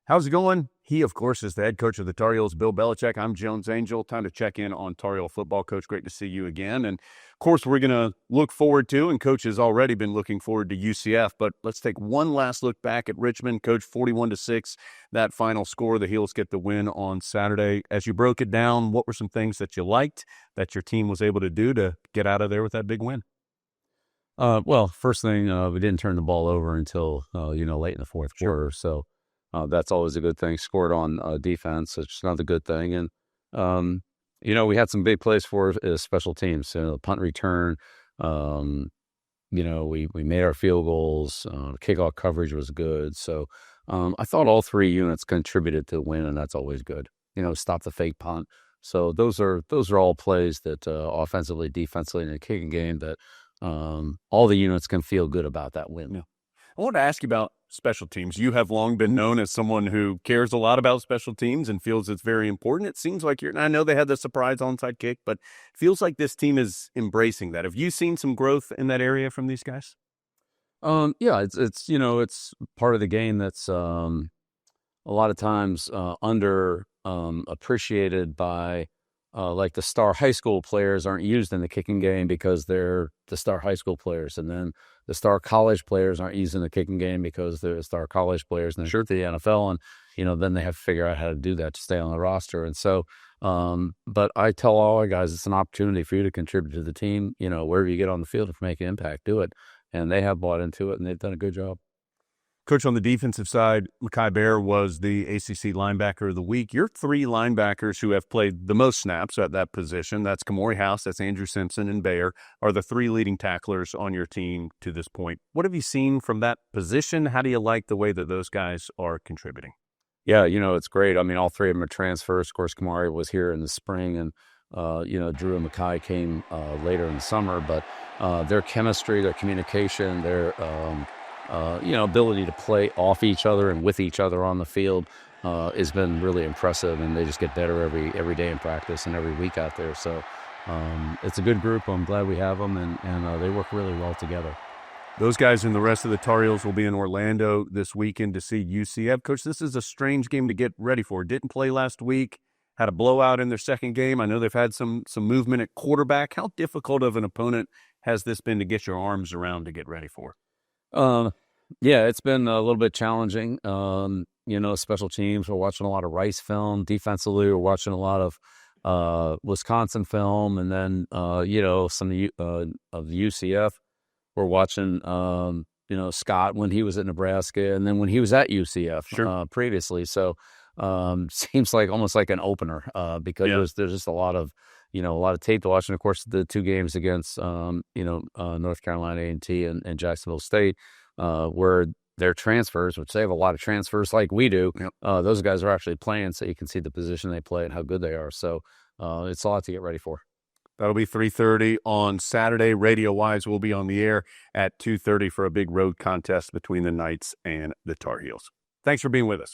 How's it going? He, of course, is the head coach of the Tar Heels, Bill Belichick. I'm Jones Angell. Time to check in on Tar Heel football. Coach, great to see you again. And, of course, we're going to look forward to, and Coach has already been looking forward to UCF, but let's take one last look back at Richmond. Coach, 41-6, that final score. The Heels get the win on Saturday. As you broke it down, what were some things that you liked that your team was able to do to get out of there with that big win? Well, first thing, we didn't turn the ball over until, late in the fourth quarter. So that's always a good thing. Scored on defense, which is another good thing. And, we had some big plays for special teams. The punt return, we made our field goals. Kickoff coverage was good. So I thought all three units contributed to the win, and that's always good. Stop the fake punt. So those are all plays that offensively, defensively, in the kicking game that all the units can feel good about that win. Yeah. I want to ask you about special teams. You have long been known as someone who cares a lot about special teams and feels it's very important. It seems like I know they had the surprise onside kick, but it feels like this team is embracing that. Have you seen some growth in that area from these guys? Yeah, it's part of the game that's a lot of times under appreciated by like the star high school players aren't used in the kicking game because they're the star high school players. And then the star college players aren't used in the kicking game because they're star college players and they're to the NFL. And, then they have to figure out how to do that to stay on the roster. And so, but I tell all our guys, it's an opportunity for you to contribute to the team, wherever you get on the field to make an impact, do it. And they have bought into it and they've done a good job. Coach, on the defensive side, Mekhi Bear was the ACC linebacker of the week. Your three linebackers who have played the most snaps at that position, that's Kamori House, that's Andrew Simpson, and Bear, are the three leading tacklers on your team to this point. What have you seen from that position? How do you like the way that those guys are contributing? Yeah, it's great. I mean, all three of them are transfers. Of course, Kamori was here in the spring, and, Drew and Mekhi came later in the summer. But their chemistry, their communication, their ability to play off each other and with each other on the field has been really impressive, and they just get better every day in practice and every week out there. So it's a good group. I'm glad we have them, and they work really well together. Those guys and the rest of the Tar Heels will be in Orlando this weekend to see UCF. Coach, this is a strange game to get ready for. Didn't play last week, had a blowout in their second game. I know they've had some movement at quarterback. How difficult of an opponent has this been to get your arms around to get ready for? Yeah, it's been a little bit challenging. Special teams, we're watching a lot of Rice film. Defensively, we're watching a lot of Wisconsin film. And then, some of the UCF. We're watching, Scott when he was at Nebraska and then when he was at UCF previously. So seems like almost like an opener because there's just a lot of tape to watch. And, of course, the two games against, North Carolina A&T and Jacksonville State, where their transfers, which they have a lot of transfers like we do, those guys are actually playing, so you can see the position they play and how good they are. So it's a lot to get ready for. That'll be 3:30 on Saturday. Radio-wise, we'll be on the air at 2:30 for a big road contest between the Knights and the Tar Heels. Thanks for being with us.